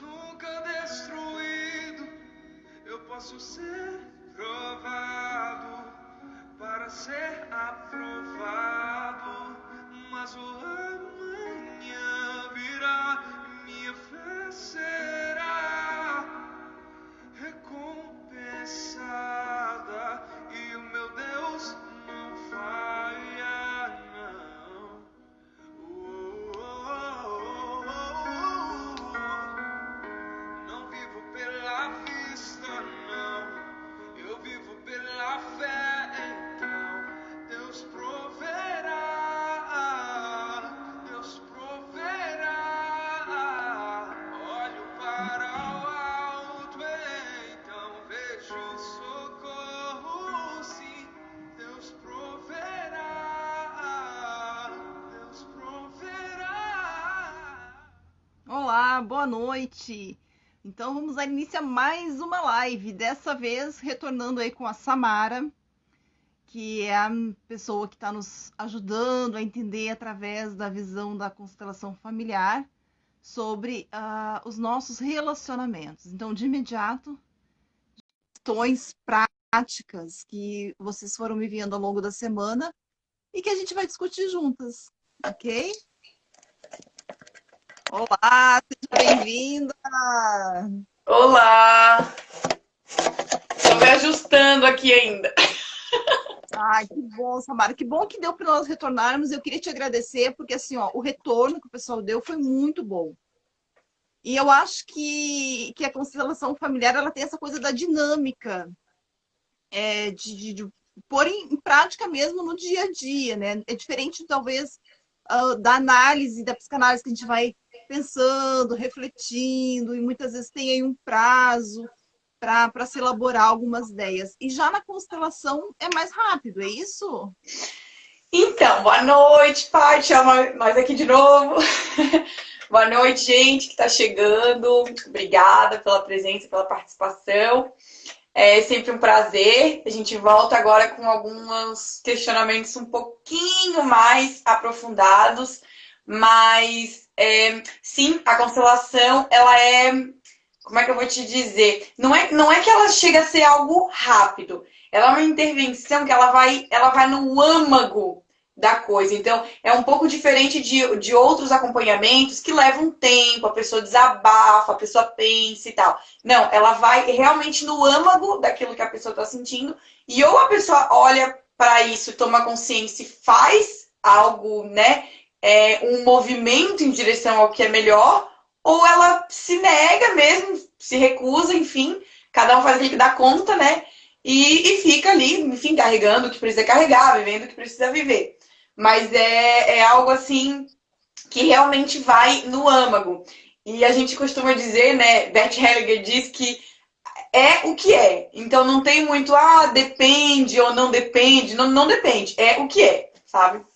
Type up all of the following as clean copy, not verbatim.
nunca destruído. Eu posso ser provado para ser aprovado, mas o amanhã virá e minha fé será recompensada e o meu Deus não falha, não. Não vivo pela vista, não. Eu vivo pela fé, então Deus proverá. Deus proverá. Olho para o alto, então vejo socorro, sim. Deus proverá. Deus proverá. Olá, boa noite. Então vamos dar início a mais uma live, dessa vez retornando aí com a Samara, que é a pessoa que está nos ajudando a entender através da visão da constelação familiar sobre os nossos relacionamentos. Então, de imediato, questões práticas que vocês foram me vendo ao longo da semana e que a gente vai discutir juntas, ok? Olá, seja bem-vinda! Olá! Estou me ajustando aqui ainda. Ai, que bom, Samara. Que bom que deu para nós retornarmos. Eu queria te agradecer, porque assim, ó, o retorno que o pessoal deu foi muito bom. E eu acho que a constelação familiar ela tem essa coisa da dinâmica, de pôr em prática mesmo no dia a dia, né? É diferente, talvez, da análise, da psicanálise que a gente vai pensando, refletindo, e muitas vezes tem aí um prazo para se elaborar algumas ideias. E já na constelação é mais rápido, é isso? Então, boa noite, Paty. Nós aqui de novo. Boa noite, gente que está chegando. Obrigada pela presença, pela participação. É sempre um prazer. A gente volta agora com alguns questionamentos um pouquinho mais aprofundados. Mas, sim, a constelação, ela é... Como é que eu vou te dizer? Não é que ela chega a ser algo rápido. Ela é uma intervenção que ela vai no âmago da coisa. Então, é um pouco diferente de outros acompanhamentos que levam tempo, a pessoa desabafa, a pessoa pensa e tal. Não, ela vai realmente no âmago daquilo que a pessoa está sentindo. E ou a pessoa olha para isso, toma consciência e faz algo, né? Um movimento em direção ao que é melhor, ou ela se nega mesmo, se recusa, enfim, cada um faz o que dá conta, né? E fica ali, enfim, carregando o que precisa carregar, vivendo o que precisa viver. Mas é algo assim que realmente vai no âmago. E a gente costuma dizer, né? Bert Hellinger diz que é o que é. Então não tem muito, depende ou não depende. Não depende, é o que é, sabe?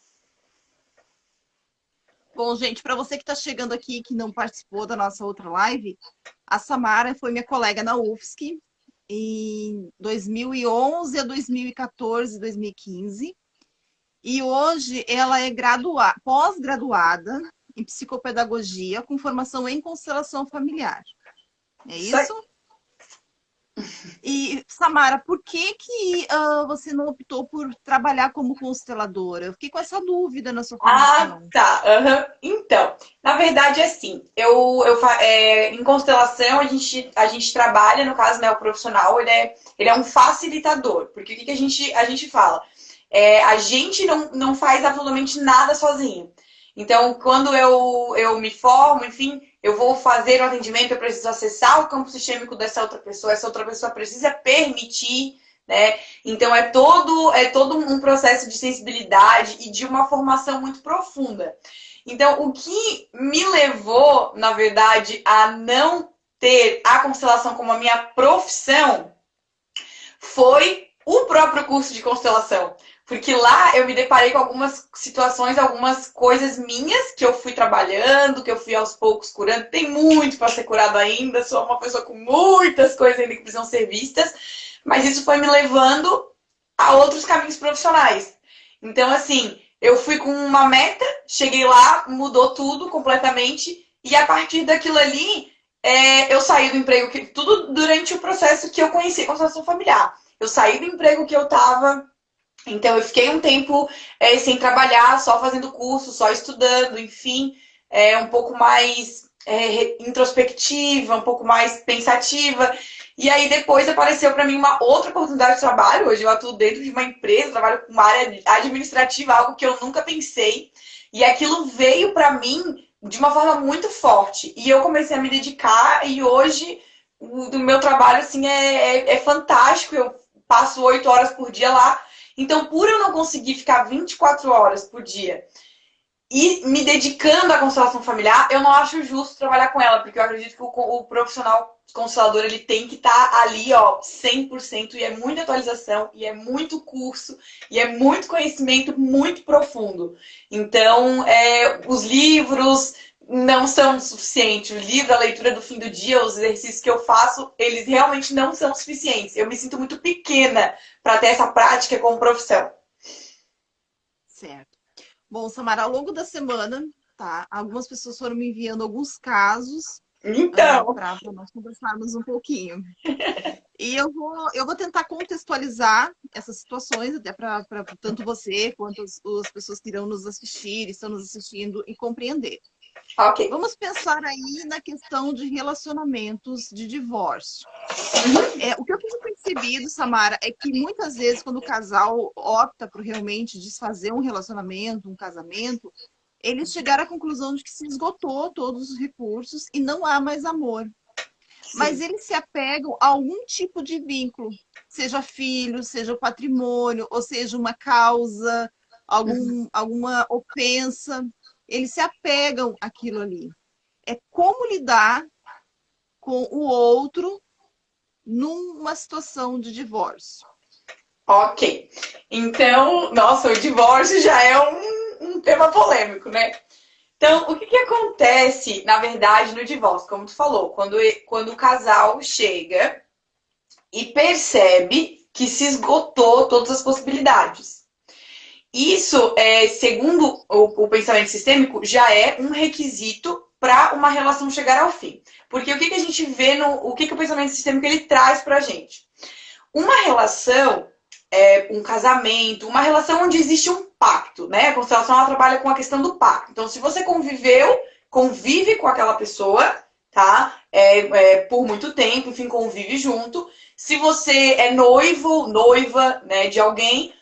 Bom, gente, para você que está chegando aqui que não participou da nossa outra live, a Samara foi minha colega na UFSC em 2011 a 2014, 2015. E hoje ela é pós-graduada em psicopedagogia com formação em constelação familiar. É isso? E, Samara, por que você não optou por trabalhar como consteladora? Eu fiquei com essa dúvida na sua formação. Tá. Uhum. Então, na verdade, assim, em constelação a gente trabalha, no caso, né, o profissional, ele é um facilitador. Porque o que a gente fala? A gente não faz absolutamente nada sozinho. Então, quando eu me formo, enfim, eu vou fazer o atendimento, eu preciso acessar o campo sistêmico dessa outra pessoa, essa outra pessoa precisa permitir, né? Então, é todo um processo de sensibilidade e de uma formação muito profunda. Então, o que me levou, na verdade, a não ter a constelação como a minha profissão foi o próprio curso de constelação. Porque lá eu me deparei com algumas situações, algumas coisas minhas que eu fui trabalhando, que eu fui aos poucos curando. Tem muito para ser curado ainda, sou uma pessoa com muitas coisas ainda que precisam ser vistas, mas isso foi me levando a outros caminhos profissionais. Então, assim, eu fui com uma meta, cheguei lá, mudou tudo completamente, e a partir daquilo ali, eu saí do emprego, tudo durante o processo que eu conheci a constelação familiar. Eu saí do emprego que eu estava, então eu fiquei um tempo sem trabalhar, só fazendo curso, só estudando, enfim, um pouco mais introspectiva, um pouco mais pensativa. E aí depois apareceu para mim uma outra oportunidade de trabalho. Hoje eu atuo dentro de uma empresa, trabalho com uma área administrativa, algo que eu nunca pensei. E aquilo veio para mim de uma forma muito forte. E eu comecei a me dedicar e hoje o meu trabalho assim, é fantástico. Eu passo 8 horas por dia lá. Então, por eu não conseguir ficar 24 horas por dia e me dedicando à constelação familiar, eu não acho justo trabalhar com ela, porque eu acredito que o profissional constelador ele tem que estar ali, ó, 100%, e é muita atualização, e é muito curso, e é muito conhecimento muito profundo. Então, os livros não são suficientes. O livro, a leitura do fim do dia, os exercícios que eu faço, eles realmente não são suficientes. Eu me sinto muito pequena para ter essa prática como profissão. Certo. Bom, Samara, ao longo da semana, tá? Algumas pessoas foram me enviando alguns casos Então, para nós conversarmos um pouquinho. E eu vou tentar contextualizar essas situações, até para tanto você quanto as pessoas que irão nos assistir, estão nos assistindo e compreender. ok. Vamos pensar aí na questão de relacionamentos de divórcio. O que eu tenho percebido, Samara, é que muitas vezes quando o casal opta por realmente desfazer um relacionamento, um casamento, eles chegaram à conclusão de que se esgotou todos os recursos e não há mais amor. Mas eles se apegam a algum tipo de vínculo, seja filho, seja o patrimônio, ou seja uma causa, alguma ofensa. Eles se apegam àquilo ali. É como lidar com o outro numa situação de divórcio. Ok. Então, nossa, o divórcio já é um tema polêmico, né? Então, o que acontece, na verdade, no divórcio? Como tu falou, quando o casal chega e percebe que se esgotou todas as possibilidades. Isso, segundo o pensamento sistêmico, já é um requisito para uma relação chegar ao fim. Porque o que a gente vê, o que o pensamento sistêmico ele traz para a gente? Uma relação, um casamento, uma relação onde existe um pacto, né? A constelação ela trabalha com a questão do pacto. Então, se você convive com aquela pessoa, tá? Por muito tempo, enfim, convive junto. Se você é noivo, noiva, né, de alguém,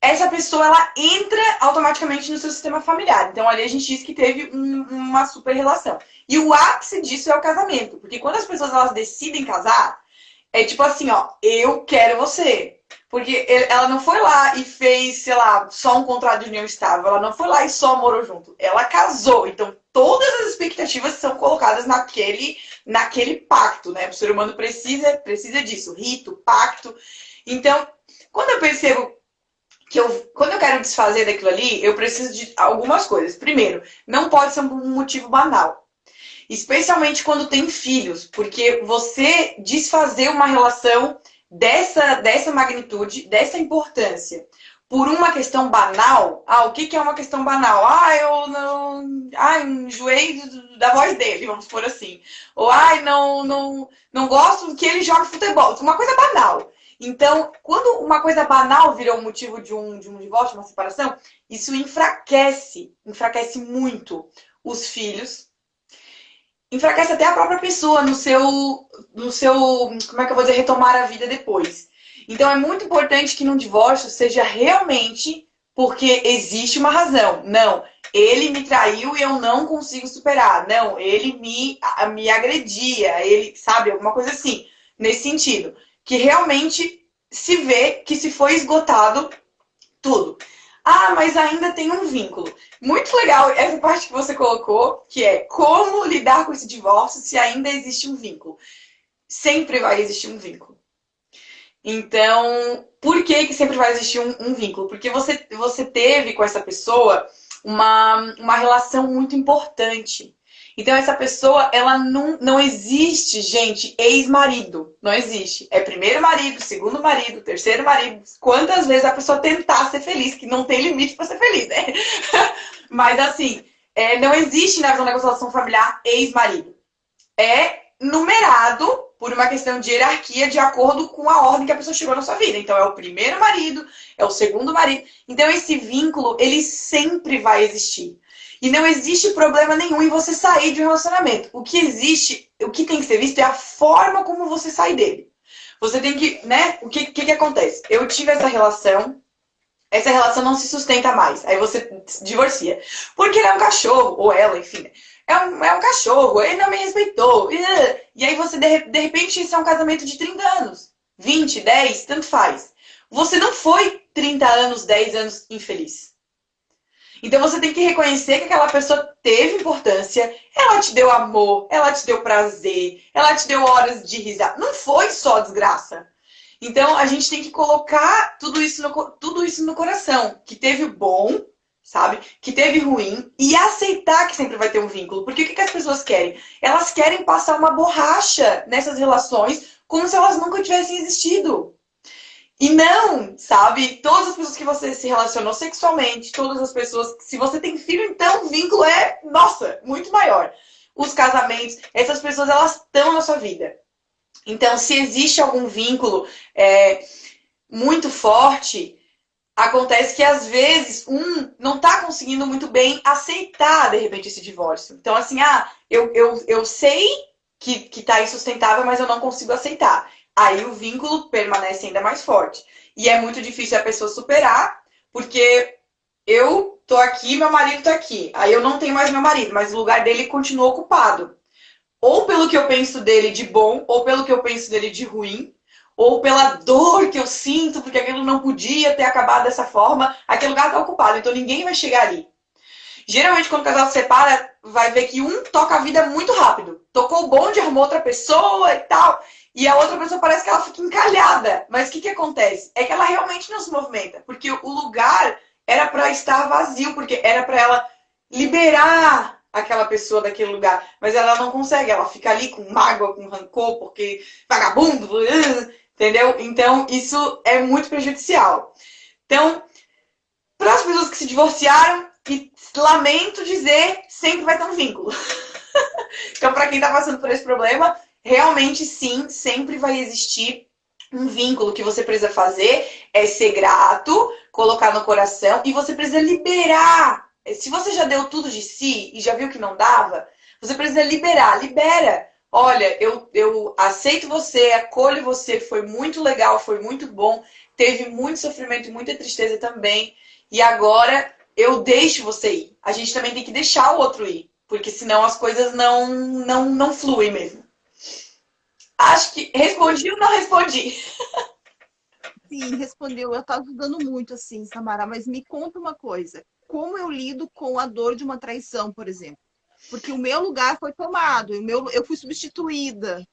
essa pessoa ela entra automaticamente no seu sistema familiar. Então ali a gente diz que teve uma super relação. E o ápice disso é o casamento. Porque quando as pessoas elas decidem casar, é tipo assim, ó, eu quero você. Porque ela não foi lá e fez, sei lá, só um contrato de união estável. Ela não foi lá e só morou junto. Ela casou. Então todas as expectativas são colocadas naquele pacto, né? O ser humano precisa disso. Rito, pacto. Então, quando eu percebo quando eu quero desfazer daquilo ali, eu preciso de algumas coisas. Primeiro, não pode ser um motivo banal. Especialmente quando tem filhos. Porque você desfazer uma relação dessa magnitude, dessa importância, por uma questão banal. O que é uma questão banal? Eu não... enjoei da voz dele, vamos por assim. Ou, não gosto que ele jogue futebol. Uma coisa banal. Então, quando uma coisa banal vira um motivo de um divórcio, uma separação, isso enfraquece muito os filhos, enfraquece até a própria pessoa no seu, como é que eu vou dizer, retomar a vida depois. Então, é muito importante que num divórcio seja realmente porque existe uma razão. Não, ele me traiu e eu não consigo superar. Não, ele me agredia, ele, sabe, alguma coisa assim, nesse sentido. Que realmente se vê que se foi esgotado tudo. Mas ainda tem um vínculo. Muito legal essa parte que você colocou, que é como lidar com esse divórcio se ainda existe um vínculo. Sempre vai existir um vínculo. Então, por que sempre vai existir um vínculo? Porque você teve com essa pessoa uma relação muito importante. Então, essa pessoa, ela não existe, gente, ex-marido. Não existe. É primeiro marido, segundo marido, terceiro marido. Quantas vezes a pessoa tentar ser feliz, que não tem limite para ser feliz, né? Mas, assim, não existe na visão da constelação familiar ex-marido. É numerado por uma questão de hierarquia de acordo com a ordem que a pessoa chegou na sua vida. Então, é o primeiro marido, é o segundo marido. Então, esse vínculo, ele sempre vai existir. E não existe problema nenhum em você sair de um relacionamento. O que existe, o que tem que ser visto é a forma como você sai dele. Você tem que, né? O que acontece? Eu tive essa relação não se sustenta mais. Aí você se divorcia. Porque ele é um cachorro, ou ela, enfim. É um cachorro, ele não me respeitou. E aí você, de repente, isso é um casamento de 30 anos. 20, 10, tanto faz. Você não foi 30 anos, 10 anos infeliz. Então você tem que reconhecer que aquela pessoa teve importância, ela te deu amor, ela te deu prazer, ela te deu horas de risada. Não foi só desgraça. Então a gente tem que colocar tudo isso no coração. Que teve bom, sabe? Que teve ruim e aceitar que sempre vai ter um vínculo. Porque o que as pessoas querem? Elas querem passar uma borracha nessas relações como se elas nunca tivessem existido. E não, sabe? Todas as pessoas que você se relacionou sexualmente, todas as pessoas... Se você tem filho, então o vínculo é, nossa, muito maior. Os casamentos, essas pessoas, elas estão na sua vida. Então, se existe algum vínculo muito forte, acontece que, às vezes, um não está conseguindo muito bem aceitar, de repente, esse divórcio. Então, assim, eu sei que tá insustentável, mas eu não consigo aceitar. Aí o vínculo permanece ainda mais forte. E é muito difícil a pessoa superar, porque eu tô aqui, meu marido tá aqui. Aí eu não tenho mais meu marido, mas o lugar dele continua ocupado. Ou pelo que eu penso dele de bom, ou pelo que eu penso dele de ruim, ou pela dor que eu sinto, porque aquilo não podia ter acabado dessa forma, aquele lugar tá ocupado, então ninguém vai chegar ali. Geralmente, quando o casal se separa, vai ver que um toca a vida muito rápido. Tocou o bonde, arrumou outra pessoa e tal. E a outra pessoa parece que ela fica encalhada. Mas o que acontece? É que ela realmente não se movimenta. Porque o lugar era para estar vazio. Porque era para ela liberar aquela pessoa daquele lugar. Mas ela não consegue. Ela fica ali com mágoa, com rancor, porque vagabundo, entendeu? Então, isso é muito prejudicial. Então, para as pessoas que se divorciaram, e lamento dizer, sempre vai ter um vínculo. Então, para quem está passando por esse problema, realmente sim, sempre vai existir um vínculo. Que você precisa fazer é ser grato, colocar no coração e você precisa liberar. Se você já deu tudo de si e já viu que não dava, você precisa liberar. Libera. Olha, eu aceito você, acolho você, foi muito legal, foi muito bom, teve muito sofrimento e muita tristeza também. E agora eu deixo você ir. A gente também tem que deixar o outro ir, porque senão as coisas não fluem mesmo. Acho que respondi ou não respondi? Sim, respondeu. Eu estava ajudando muito, assim, Samara, mas me conta uma coisa. Como eu lido com a dor de uma traição, por exemplo? Porque o meu lugar foi tomado, eu fui substituída.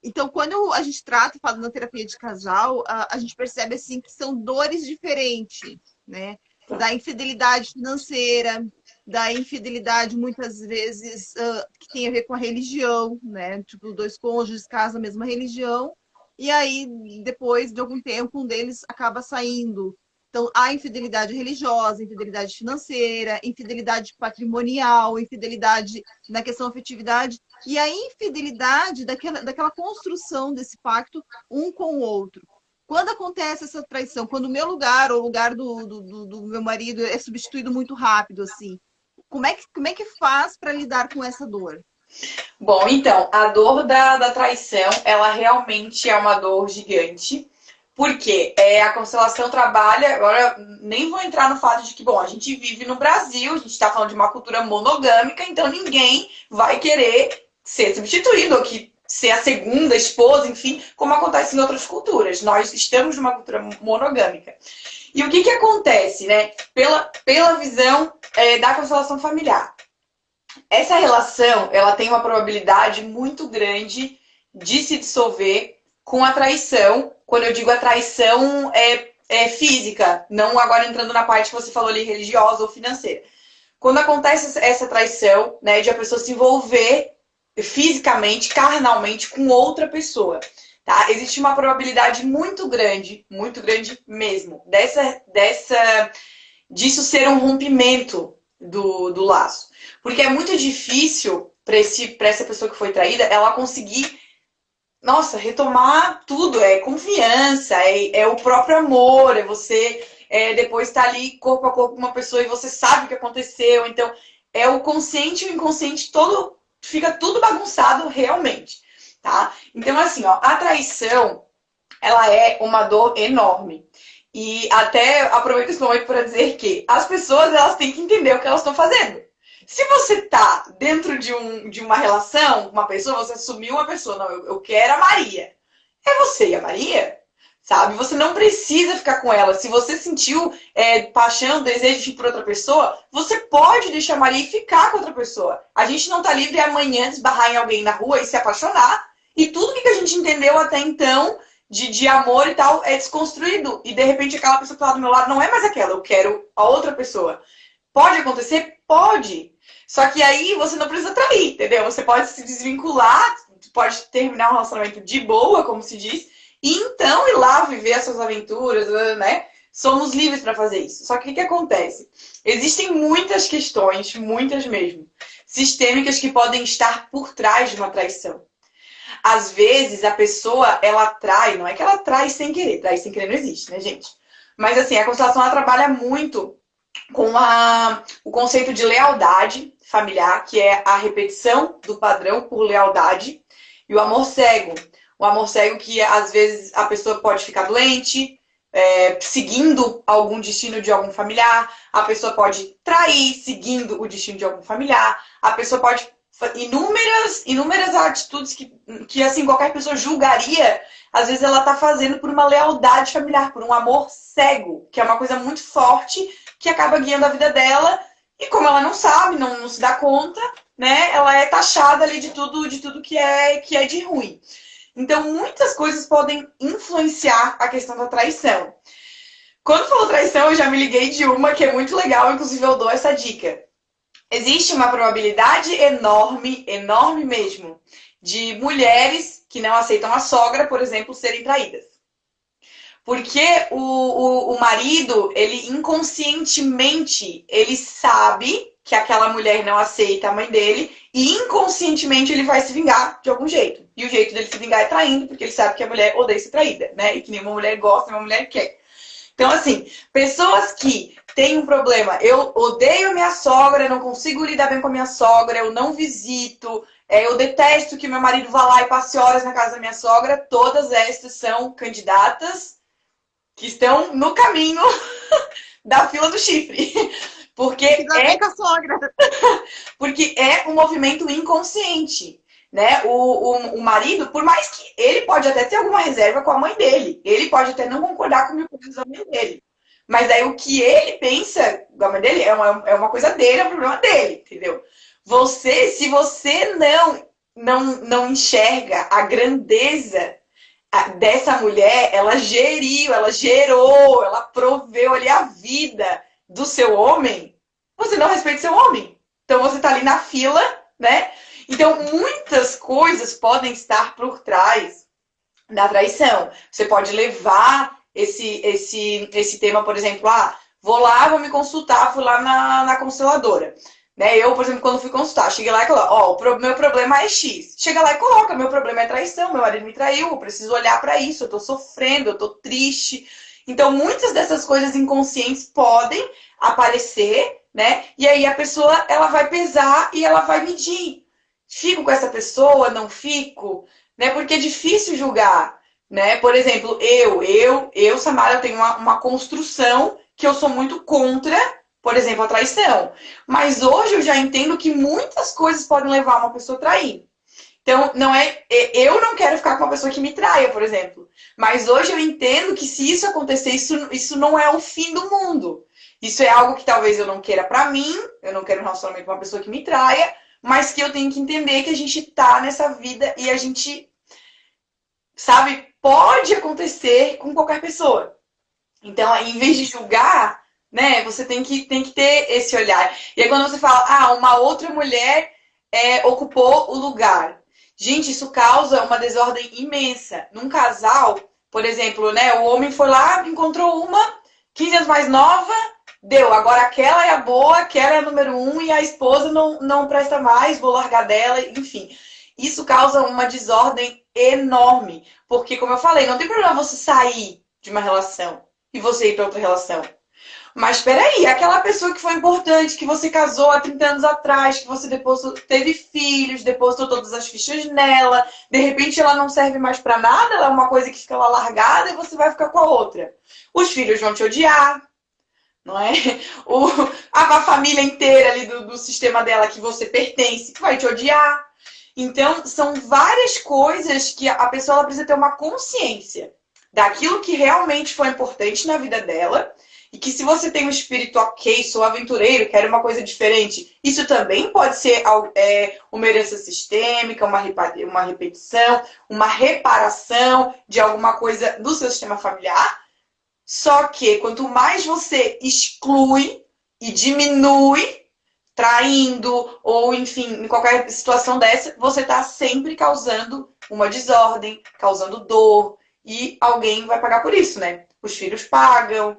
Então, quando a gente trata, fala na terapia de casal, a gente percebe assim que são dores diferentes, né? Da infidelidade financeira, da infidelidade muitas vezes que tem a ver com a religião, né? Tipo, dois cônjuges casam a mesma religião e aí depois de algum tempo um deles acaba saindo. Então, há infidelidade religiosa, infidelidade financeira, infidelidade patrimonial, infidelidade na questão afetividade e a infidelidade daquela construção desse pacto um com o outro. Quando acontece essa traição, quando o meu lugar ou o lugar do meu marido é substituído muito rápido, assim, como é que faz para lidar com essa dor? Bom, então, a dor da traição, ela realmente é uma dor gigante. Porque a constelação trabalha, agora nem vou entrar no fato de que, bom, a gente vive no Brasil, a gente está falando de uma cultura monogâmica, então ninguém vai querer ser substituído ou que ser a segunda esposa, enfim, como acontece em outras culturas. Nós estamos numa cultura monogâmica. E o que acontece, né? Pela visão da constelação familiar. Essa relação, ela tem uma probabilidade muito grande de se dissolver com a traição. Quando eu digo a traição física, não agora entrando na parte que você falou ali, religiosa ou financeira. Quando acontece essa traição, né, de a pessoa se envolver fisicamente, carnalmente, com outra pessoa, tá? Existe uma probabilidade muito grande mesmo, disso ser um rompimento do laço. Porque é muito difícil para essa pessoa que foi traída, ela conseguir, nossa, retomar tudo. É confiança, é o próprio amor, é você depois estar ali corpo a corpo com uma pessoa e você sabe o que aconteceu. Então, é o consciente e o inconsciente todo, fica tudo bagunçado realmente, tá? Então, assim, ó, a traição, ela é uma dor enorme. E até aproveito esse momento para dizer que as pessoas, elas têm que entender o que elas estão fazendo. Se você tá dentro de uma relação, uma pessoa, você assumiu uma pessoa, não, eu quero a Maria. É você e a Maria, sabe? Você não precisa ficar com ela. Se você sentiu paixão, desejo de ir por outra pessoa, você pode deixar a Maria e ficar com outra pessoa. A gente não tá livre amanhã de esbarrar em alguém na rua e se apaixonar. E tudo que a gente entendeu até então de amor e tal é desconstruído. E de repente aquela pessoa que tá do meu lado não é mais aquela, eu quero a outra pessoa. Pode acontecer? Pode. Só que aí você não precisa trair, entendeu? Você pode se desvincular, pode terminar um relacionamento de boa, como se diz, e então ir lá viver as suas aventuras, né? Somos livres para fazer isso. Só que o que acontece? Existem muitas questões, muitas mesmo, sistêmicas que podem estar por trás de uma traição. Às vezes a pessoa, ela trai, não é que ela trai sem querer não existe, né, gente? Mas assim, a constelação ela trabalha muito com o conceito de lealdade familiar, que é a repetição do padrão por lealdade, e o amor cego. O amor cego que às vezes a pessoa pode ficar doente, seguindo algum destino de algum familiar, a pessoa pode trair seguindo o destino de algum familiar, a pessoa pode inúmeras atitudes que assim qualquer pessoa julgaria, às vezes ela tá fazendo por uma lealdade familiar, por um amor cego, que é uma coisa muito forte que acaba guiando a vida dela, e como ela não sabe, não se dá conta, né, ela é taxada ali de tudo que é de ruim. Então, muitas coisas podem influenciar a questão da traição. Quando falou traição, eu já me liguei de uma que é muito legal, inclusive eu dou essa dica. Existe uma probabilidade enorme, enorme mesmo, de mulheres que não aceitam a sogra, por exemplo, serem traídas. Porque o marido, ele inconscientemente, ele sabe que aquela mulher não aceita a mãe dele e inconscientemente ele vai se vingar de algum jeito. E o jeito dele se vingar é traindo, porque ele sabe que a mulher odeia ser traída, né? E que nenhuma mulher gosta, nenhuma mulher quer. Então, assim, pessoas que têm um problema, eu odeio a minha sogra, eu não consigo lidar bem com a minha sogra, eu não visito, eu detesto que meu marido vá lá e passe horas na casa da minha sogra, todas estas são candidatas que estão no caminho da fila do chifre. Porque é um movimento inconsciente, né? O marido, por mais que ele pode até ter alguma reserva com a mãe dele, ele pode até não concordar com o que da mãe dele, mas aí o que ele pensa da mãe dele é uma coisa dele, é um problema dele, entendeu? Se você não enxerga a grandeza dessa mulher, ela gerou, ela proveu ali a vida do seu homem, você não respeita seu homem. Então você tá ali na fila, né? Então muitas coisas podem estar por trás da traição. Você pode levar esse tema, por exemplo, vou lá, vou me consultar, fui lá na consteladora. Né? Eu, por exemplo, quando fui consultar, cheguei lá e coloco, meu problema é X. Chega lá e coloca, meu problema é traição, meu marido me traiu, eu preciso olhar para isso, eu tô sofrendo, eu tô triste. Então, muitas dessas coisas inconscientes podem aparecer, né? E aí a pessoa, ela vai pesar e ela vai medir. Fico com essa pessoa, não fico, né? Porque é difícil julgar, né? Por exemplo, Samara, eu tenho uma construção que eu sou muito contra, por exemplo, a traição. Mas hoje eu já entendo que muitas coisas podem levar uma pessoa a trair. Então, eu não quero ficar com uma pessoa que me traia, por exemplo. Mas hoje eu entendo que se isso acontecer, isso não é o fim do mundo. Isso é algo que talvez eu não queira pra mim, eu não quero um relacionamento com uma pessoa que me traia, mas que eu tenho que entender que a gente tá nessa vida e a gente, sabe, pode acontecer com qualquer pessoa. Então, em vez de julgar, né, você tem que ter esse olhar. E aí quando você fala, uma outra mulher ocupou o lugar. Gente, isso causa uma desordem imensa. Num casal, por exemplo, né, o homem foi lá, encontrou uma 15 anos mais nova, deu, agora aquela é a boa, aquela é a número 1 e a esposa não presta mais, vou largar dela, enfim. Isso causa uma desordem enorme, porque, como eu falei, não tem problema você sair de uma relação e você ir para outra relação. Mas peraí, aquela pessoa que foi importante, que você casou há 30 anos atrás, que você depois teve filhos, depositou todas as fichas nela, de repente ela não serve mais pra nada, ela é uma coisa que fica lá largada e você vai ficar com a outra. Os filhos vão te odiar, não é? A família inteira ali do sistema dela que você pertence vai te odiar. Então, são várias coisas que a pessoa ela precisa ter uma consciência daquilo que realmente foi importante na vida dela. E que se você tem um espírito ok, sou aventureiro, quero uma coisa diferente, isso também pode ser uma herança sistêmica, uma repetição, uma reparação de alguma coisa do seu sistema familiar. Só que quanto mais você exclui e diminui, traindo, ou enfim, em qualquer situação dessa, você está sempre causando uma desordem, causando dor, e alguém vai pagar por isso, né? Os filhos pagam,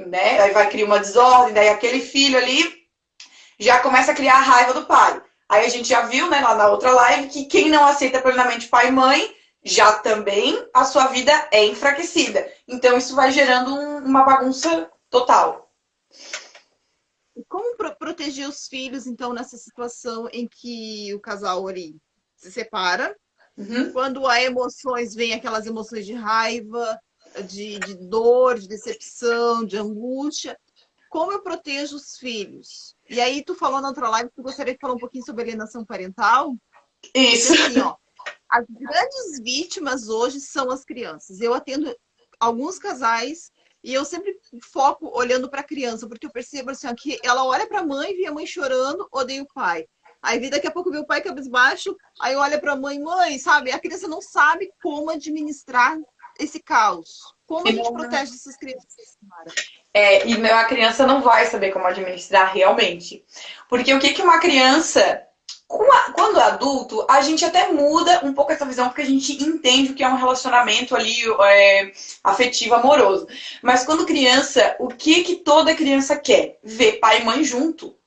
né? Aí vai criar uma desordem, daí aquele filho ali já começa a criar a raiva do pai. Aí a gente já viu, né, lá na outra live, que quem não aceita plenamente pai e mãe, já também a sua vida é enfraquecida. Então isso vai gerando uma bagunça total. E como proteger os filhos, então, nessa situação em que o casal ali se separa? Quando há emoções, vem aquelas emoções de raiva, de dor, de decepção, de angústia. Como eu protejo os filhos? E aí, tu falou na outra live que tu gostaria de falar um pouquinho sobre alienação parental. Isso. Porque, assim, ó, as grandes vítimas hoje são as crianças. Eu atendo alguns casais e eu sempre foco olhando para a criança, porque eu percebo assim, ó, que ela olha para a mãe, vê a mãe chorando, odeia o pai. Aí daqui a pouco vê o pai cabisbaixo, aí olha para a mãe, sabe? A criança não sabe como administrar esse caos. Como a gente protege essas crianças, Mara? E a criança não vai saber como administrar realmente. Porque o que uma criança... Quando é adulto, a gente até muda um pouco essa visão, porque a gente entende o que é um relacionamento ali afetivo, amoroso. Mas quando criança, o que toda criança quer? Ver pai e mãe junto.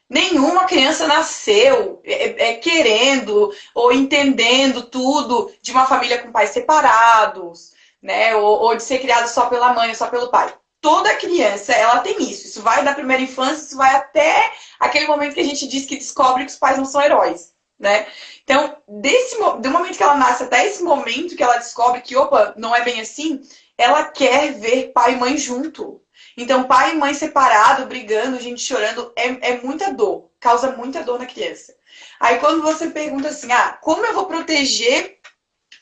Nenhuma criança nasceu querendo ou entendendo tudo de uma família com pais separados, né? Ou de ser criado só pela mãe ou só pelo pai. Toda criança, ela tem isso. Isso vai da primeira infância, isso vai até aquele momento que a gente diz que descobre que os pais não são heróis, né? Então, do momento que ela nasce até esse momento que ela descobre que, opa, não é bem assim, ela quer ver pai e mãe junto. Então, pai e mãe separado, brigando, gente chorando, é muita dor. Causa muita dor na criança. Aí, quando você pergunta assim, como eu vou proteger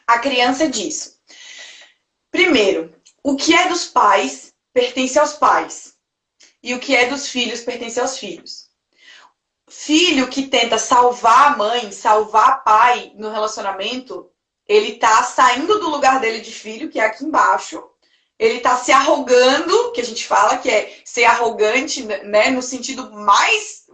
a criança disso? Primeiro, o que é dos pais pertence aos pais. E o que é dos filhos pertence aos filhos. Filho que tenta salvar a mãe, salvar pai no relacionamento, ele tá saindo do lugar dele de filho, que é aqui embaixo. Ele tá se arrogando, que a gente fala que é ser arrogante, né? No sentido mais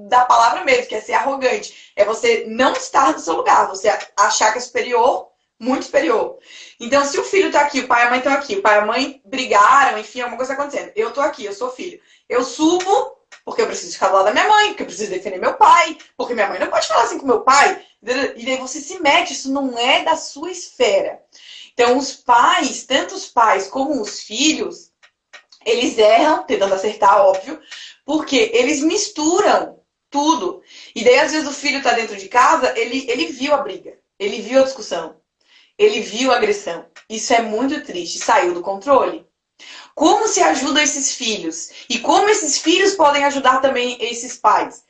da palavra mesmo, que é ser arrogante. É você não estar no seu lugar, você achar que é superior, muito superior. Então, se o filho tá aqui, o pai e a mãe estão aqui, o pai e a mãe brigaram, enfim, alguma coisa acontecendo. Eu tô aqui, eu sou filho. Eu subo, porque eu preciso ficar do lado da minha mãe, porque eu preciso defender meu pai, porque minha mãe não pode falar assim com meu pai. E daí você se mete, isso não é da sua esfera. Então, os pais, tanto os pais como os filhos, eles erram, tentando acertar, óbvio, porque eles misturam tudo. E daí, às vezes, o filho tá dentro de casa, ele viu a briga, ele viu a discussão, ele viu a agressão. Isso é muito triste, saiu do controle. Como se ajuda esses filhos? E como esses filhos podem ajudar também esses pais?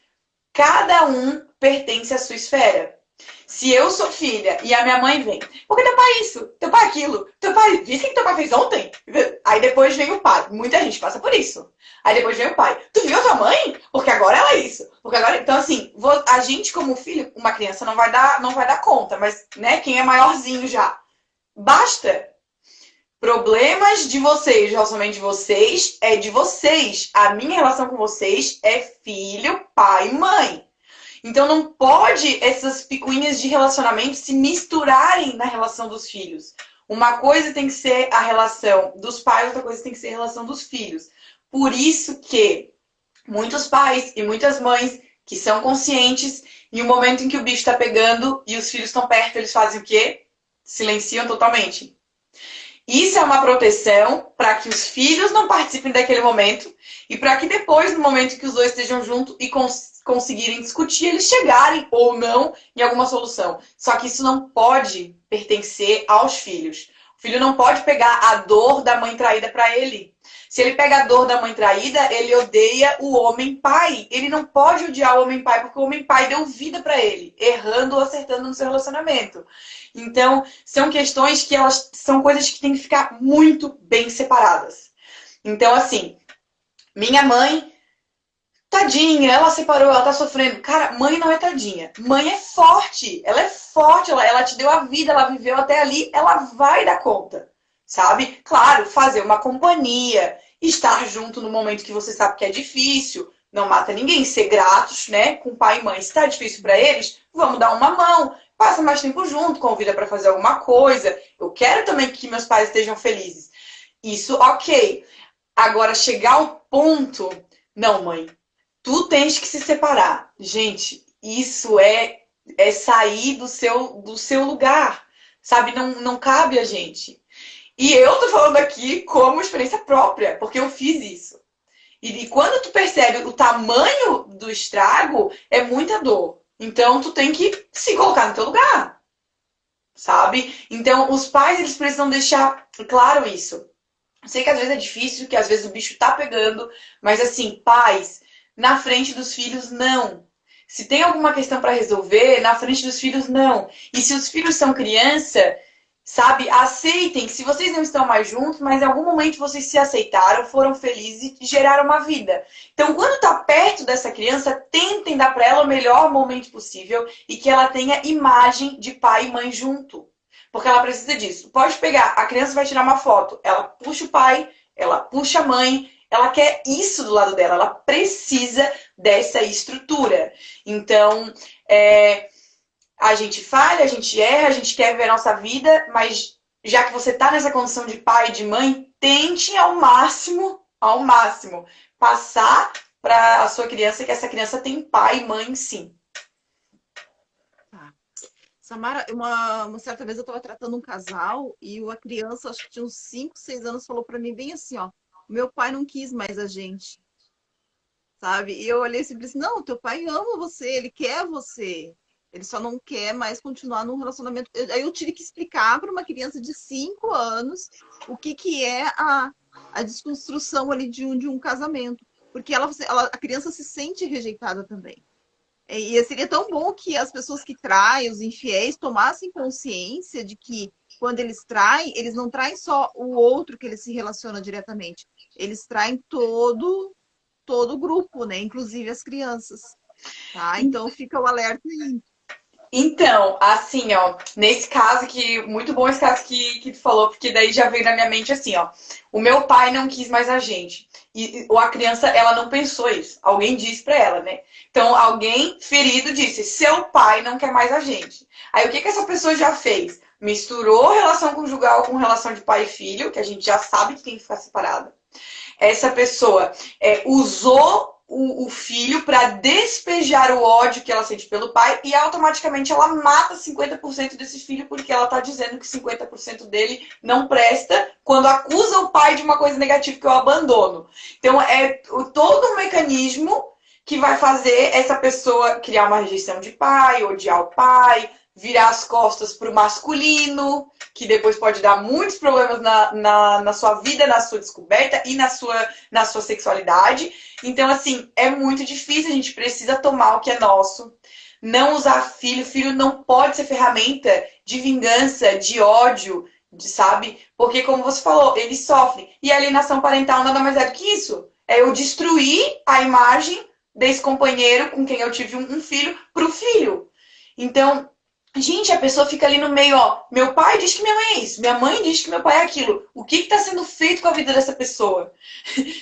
Cada um pertence à sua esfera. Se eu sou filha e a minha mãe vem, por que teu pai isso? Teu pai aquilo? Teu pai, disse que teu pai fez ontem? Aí depois vem o pai. Muita gente passa por isso. Aí depois vem o pai. Tu viu a tua mãe? Porque agora ela é isso. Porque agora... Então, assim, a gente como filho, uma criança não vai dar conta, mas, né, quem é maiorzinho já. Basta. Problemas de vocês, relacionamento de vocês, é de vocês. A minha relação com vocês é filho, pai e mãe. Então não pode essas picuinhas de relacionamento se misturarem na relação dos filhos. Uma coisa tem que ser a relação dos pais, outra coisa tem que ser a relação dos filhos. Por isso que muitos pais e muitas mães que são conscientes, em um momento em que o bicho está pegando e os filhos estão perto, eles fazem o quê? Silenciam totalmente. Isso é uma proteção para que os filhos não participem daquele momento e para que depois, no momento que os dois estejam juntos e conseguirem discutir, eles chegarem ou não em alguma solução. Só que isso não pode pertencer aos filhos. O filho não pode pegar a dor da mãe traída para ele. Se ele pega a dor da mãe traída, ele odeia o homem pai. Ele não pode odiar o homem pai porque o homem pai deu vida para ele, errando ou acertando no seu relacionamento. Então, são questões que elas são coisas que têm que ficar muito bem separadas. Então, assim, minha mãe, tadinha, ela separou, ela tá sofrendo. Cara, mãe não é tadinha. Mãe é forte. Ela é forte, ela te deu a vida, ela viveu até ali, ela vai dar conta. Sabe? Claro, fazer uma companhia, estar junto no momento que você sabe que é difícil, não mata ninguém, ser gratos, né, com pai e mãe. Se tá difícil para eles, vamos dar uma mão, passa mais tempo junto, convida para fazer alguma coisa. Eu quero também que meus pais estejam felizes. Isso, ok. Agora, chegar ao ponto, não, mãe, tu tens que se separar. Gente, isso é sair do seu lugar, sabe? Não cabe a gente. E eu tô falando aqui como experiência própria, porque eu fiz isso. E quando tu percebe o tamanho do estrago, é muita dor. Então, tu tem que se colocar no teu lugar, sabe? Então, os pais, eles precisam deixar claro isso. Eu sei que às vezes é difícil, que às vezes o bicho tá pegando, mas assim, pais, na frente dos filhos, não. Se tem alguma questão para resolver, na frente dos filhos, não. E se os filhos são criança, sabe, aceitem que se vocês não estão mais juntos, mas em algum momento vocês se aceitaram, foram felizes e geraram uma vida. Então, quando tá perto dessa criança, tentem dar para ela o melhor momento possível e que ela tenha imagem de pai e mãe junto. Porque ela precisa disso. Pode pegar, a criança vai tirar uma foto, ela puxa o pai, ela puxa a mãe, ela quer isso do lado dela, ela precisa dessa estrutura. Então, a gente falha, a gente erra, a gente quer ver a nossa vida, mas já que você está nessa condição de pai e de mãe, tente ao máximo, passar para a sua criança que essa criança tem pai e mãe sim. Tá. Samara, uma certa vez eu estava tratando um casal e a criança, acho que tinha uns 5, 6 anos, falou para mim bem assim, ó, meu pai não quis mais a gente, sabe? E eu olhei assim e falei assim, não, teu pai ama você, ele quer você. Ele só não quer mais continuar num relacionamento. Aí eu tive que explicar para uma criança de 5 anos o que é a desconstrução ali de um casamento. Porque a criança se sente rejeitada também. E seria tão bom que as pessoas que traem, os infiéis, tomassem consciência de que quando eles traem, eles não traem só o outro que eles se relacionam diretamente. Eles traem todo o grupo, né? Inclusive as crianças. Tá? Então fica o alerta aí. Então, assim, ó, nesse caso que, muito bom esse caso que tu falou, porque daí já veio na minha mente assim, ó, o meu pai não quis mais a gente, ou a criança, ela não pensou isso, alguém disse pra ela, né? Então, alguém ferido disse, seu pai não quer mais a gente. Aí, o que essa pessoa já fez? Misturou relação conjugal com relação de pai e filho, que a gente já sabe que tem que ficar separada. Essa pessoa usou o filho para despejar o ódio que ela sente pelo pai e automaticamente ela mata 50% desse filho porque ela tá dizendo que 50% dele não presta quando acusa o pai de uma coisa negativa que eu abandono. Então é todo um mecanismo que vai fazer essa pessoa criar uma rejeição de pai, odiar o pai, virar as costas pro masculino, que depois pode dar muitos problemas na sua vida, na sua descoberta e na sua sexualidade. Então, assim, é muito difícil, a gente precisa tomar o que é nosso. Não usar filho. Filho não pode ser ferramenta de vingança, de ódio, sabe? Porque, como você falou, eles sofrem. E a alienação parental nada mais é do que isso. É eu destruir a imagem desse companheiro com quem eu tive um filho pro filho. Então, gente, a pessoa fica ali no meio, ó. Meu pai diz que minha mãe é isso, minha mãe diz que meu pai é aquilo. O que está sendo feito com a vida dessa pessoa?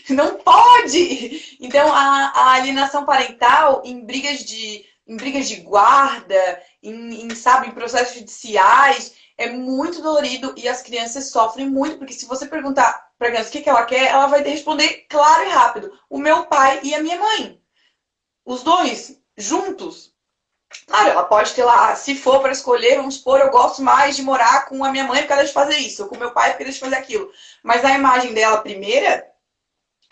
Não pode! Então, a alienação parental em brigas de guarda, sabe, em processos judiciais, é muito dolorido e as crianças sofrem muito, porque se você perguntar para a criança o que ela quer, ela vai ter que responder claro e rápido. O meu pai e a minha mãe. Os dois juntos. Claro, ela pode ter lá, se for para escolher, vamos supor, eu gosto mais de morar com a minha mãe porque ela deixa de fazer isso, ou com o meu pai porque deixa de fazer aquilo. Mas a imagem dela primeira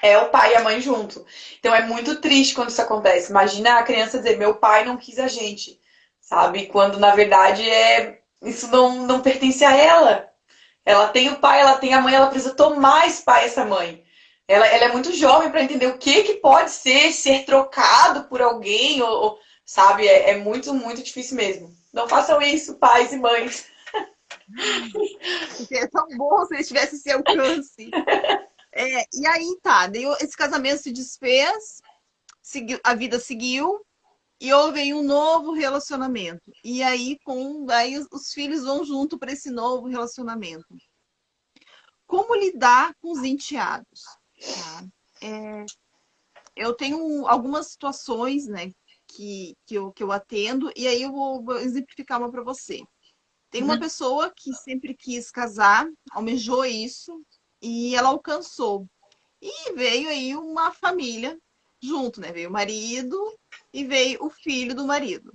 é o pai e a mãe junto. Então é muito triste quando isso acontece. Imagina a criança dizer, meu pai não quis a gente, sabe? Quando na verdade isso não pertence a ela. Ela tem o pai, ela tem a mãe, ela precisa tomar esse pai e essa mãe. Ela é muito jovem para entender o que pode ser trocado por alguém, sabe? É muito, muito difícil mesmo. Não façam isso, pais e mães. Porque é tão bom se eles tivessem esse alcance. E aí tá, daí esse casamento se desfez, a vida seguiu e houve aí um novo relacionamento. E aí, aí os filhos vão junto para esse novo relacionamento. Como lidar com os enteados? Tá? Eu tenho algumas situações, né, que eu atendo, e aí eu vou exemplificar uma para você. Tem uma pessoa que sempre quis casar, almejou isso, e ela alcançou. E veio aí uma família junto, né? Veio o marido e veio o filho do marido.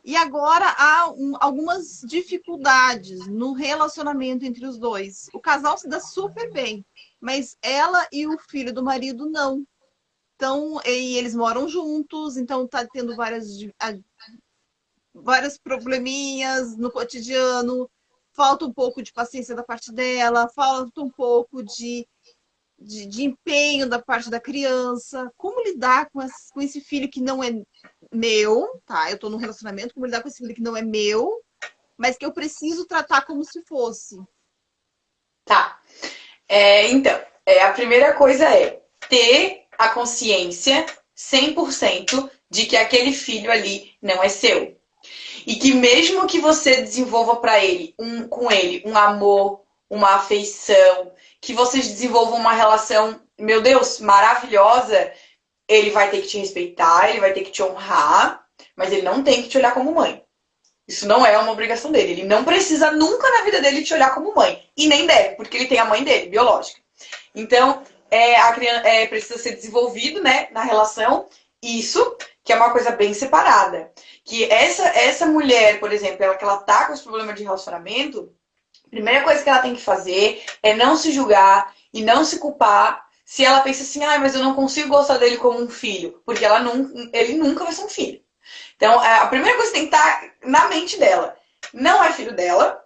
E agora há algumas dificuldades no relacionamento entre os dois. O casal se dá super bem, mas ela e o filho do marido não. Então, e eles moram juntos, então tá tendo vários probleminhas no cotidiano. Falta um pouco de paciência da parte dela, falta um pouco de empenho da parte da criança. Como lidar com esse filho que não é meu, tá? Eu tô num relacionamento, como lidar com esse filho que não é meu, mas que eu preciso tratar como se fosse. Tá. Então, a primeira coisa é ter a consciência 100% de que aquele filho ali não é seu. E que mesmo que você desenvolva com ele um amor, uma afeição, que vocês desenvolvam uma relação, meu Deus, maravilhosa, ele vai ter que te respeitar, ele vai ter que te honrar, mas ele não tem que te olhar como mãe. Isso não é uma obrigação dele. Ele não precisa nunca na vida dele te olhar como mãe. E nem deve, porque ele tem a mãe dele, biológica. Então, a criança precisa ser desenvolvido, né, na relação. Isso, que é uma coisa bem separada. Que essa mulher, por exemplo, que ela tá com esse problema de relacionamento, a primeira coisa que ela tem que fazer é não se julgar e não se culpar se ela pensa assim, mas eu não consigo gostar dele como um filho, porque ele nunca vai ser um filho. Então, a primeira coisa que tem que estar na mente dela, não é filho dela,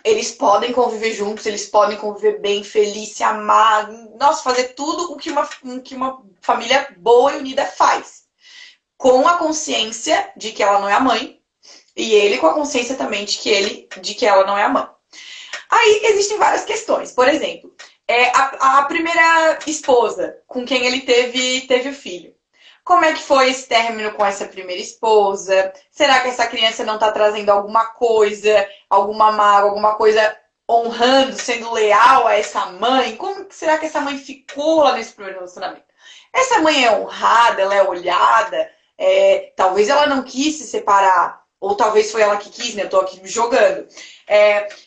eles podem conviver juntos, eles podem conviver bem, feliz, se amar, nossa, fazer tudo o que uma família boa e unida faz. Com a consciência de que ela não é a mãe, e ele com a consciência também de que ela não é a mãe. Aí existem várias questões. Por exemplo, a primeira esposa com quem ele teve o filho. Como é que foi esse término com essa primeira esposa? Será que essa criança não está trazendo alguma coisa, alguma mágoa, alguma coisa honrando, sendo leal a essa mãe? Como será que essa mãe ficou lá nesse primeiro relacionamento? Essa mãe é honrada, ela é olhada, talvez ela não quis se separar, ou talvez foi ela que quis, né? Eu tô aqui me jogando.